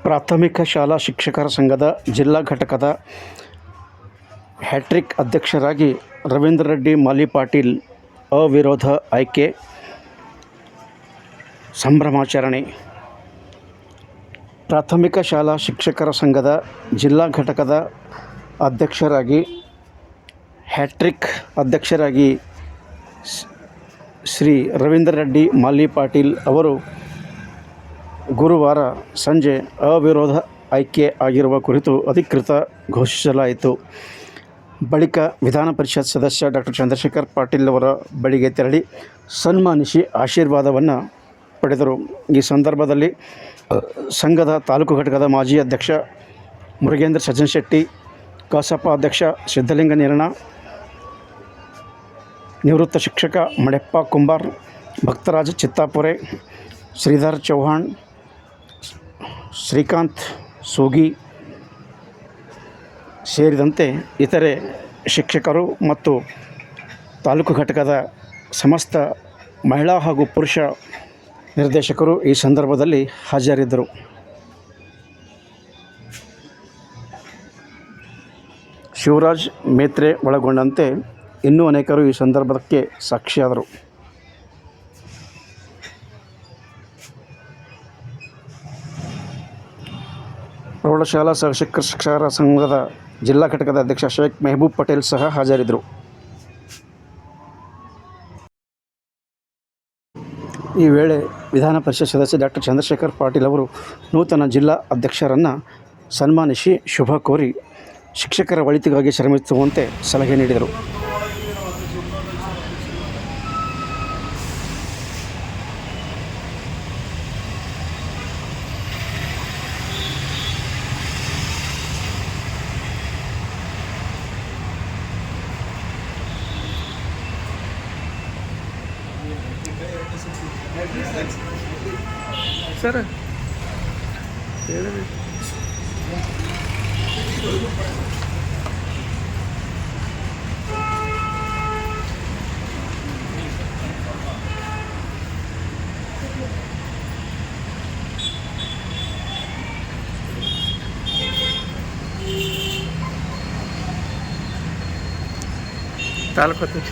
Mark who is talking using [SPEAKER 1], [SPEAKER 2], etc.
[SPEAKER 1] ಪ್ರಾಥಮಿಕ ಶಾಲಾ ಶಿಕ್ಷಕರ ಸಂಘದ ಜಿಲ್ಲಾ ಘಟಕದ ಹ್ಯಾಟ್ರಿಕ್ ಅಧ್ಯಕ್ಷರಾಗಿ ರವೀಂದ್ರ ರೆಡ್ಡಿ ಮಾಲಿಪಾಟೀಲ್ ಅವಿರೋಧ ಆಯ್ಕೆ. ಸಂಭ್ರಮಾಚರಣೆ. ಪ್ರಾಥಮಿಕ ಶಾಲಾ ಶಿಕ್ಷಕರ ಸಂಘದ ಜಿಲ್ಲಾ ಘಟಕದ ಹ್ಯಾಟ್ರಿಕ್ ಅಧ್ಯಕ್ಷರಾಗಿ ಶ್ರೀ ರವೀಂದ್ರ ರೆಡ್ಡಿ ಮಾಲಿಪಾಟೀಲ್ ಅವರು ಗುರುವಾರ ಸಂಜೆ ಅವಿರೋಧ ಆಯ್ಕೆ ಆಗಿರುವ ಕುರಿತು ಅಧಿಕೃತ ಘೋಷಿಸಲಾಯಿತು. ಬಳಿಕ ವಿಧಾನ ಪರಿಷತ್ ಸದಸ್ಯ ಡಾಕ್ಟರ್ ಚಂದ್ರಶೇಖರ್ ಪಾಟೀಲ್ ಅವರ ಬಳಿಗೆ ತೆರಳಿ ಸನ್ಮಾನಿಸಿ ಆಶೀರ್ವಾದವನ್ನು ಪಡೆದರು. ಈ ಸಂದರ್ಭದಲ್ಲಿ ಸಂಘದ ತಾಲೂಕು ಘಟಕದ ಮಾಜಿ ಅಧ್ಯಕ್ಷ ಮುರುಗೇಂದ್ರ ಸಜ್ಜನಶೆಟ್ಟಿ, ಕಸಾಪ ಅಧ್ಯಕ್ಷ ಸಿದ್ಧಲಿಂಗ ನೇರಣ, ನಿವೃತ್ತ ಶಿಕ್ಷಕ ಮಡೆಪ್ಪ ಕುಂಬಾರ್, ಭಕ್ತರಾಜ್ ಚಿತ್ತಾಪುರೆ, ಶ್ರೀಧರ್ ಚೌಹಾಣ್, ಶ್ರೀಕಾಂತ್ ಸೋಗಿ ಸೇರಿದಂತೆ ಇತರೆ ಶಿಕ್ಷಕರು ಮತ್ತು ತಾಲೂಕು ಘಟಕದ ಸಮಸ್ತ ಮಹಿಳಾ ಹಾಗೂ ಪುರುಷ ನಿರ್ದೇಶಕರು ಈ ಸಂದರ್ಭದಲ್ಲಿ ಹಾಜರಿದ್ದರು. ಶಿವರಾಜ್ ಮೇತ್ರೆ ಒಳಗೊಂಡಂತೆ ಇನ್ನೂ ಅನೇಕರು ಈ ಸಂದರ್ಭಕ್ಕೆ ಸಾಕ್ಷಿಯಾದರು. ಪ್ರೌಢಶಾಲಾ ಶಿಕ್ಷಕರ ಸಂಘದ ಜಿಲ್ಲಾ ಘಟಕದ ಅಧ್ಯಕ್ಷ ಶೇಖ್ ಮೆಹಬೂಬ್ ಪಟೇಲ್ ಸಹ ಹಾಜರಿದ್ದರು. ಈ ವೇಳೆ ವಿಧಾನ ಪರಿಷತ್ ಸದಸ್ಯ ಡಾಕ್ಟರ್ ಚಂದ್ರಶೇಖರ್ ಪಾಟೀಲ್ ಅವರು ನೂತನ ಜಿಲ್ಲಾ ಅಧ್ಯಕ್ಷರನ್ನು ಸನ್ಮಾನಿಸಿ ಶುಭ ಕೋರಿ ಶಿಕ್ಷಕರ ಒಳಿತಿಗಾಗಿ ಶ್ರಮಿಸುವಂತೆ ಸಲಹೆ ನೀಡಿದರು.
[SPEAKER 2] ಸರ್ ಹೇಳಿರಿ. ತಾಲೂಕು ಅಧ್ಯಕ್ಷ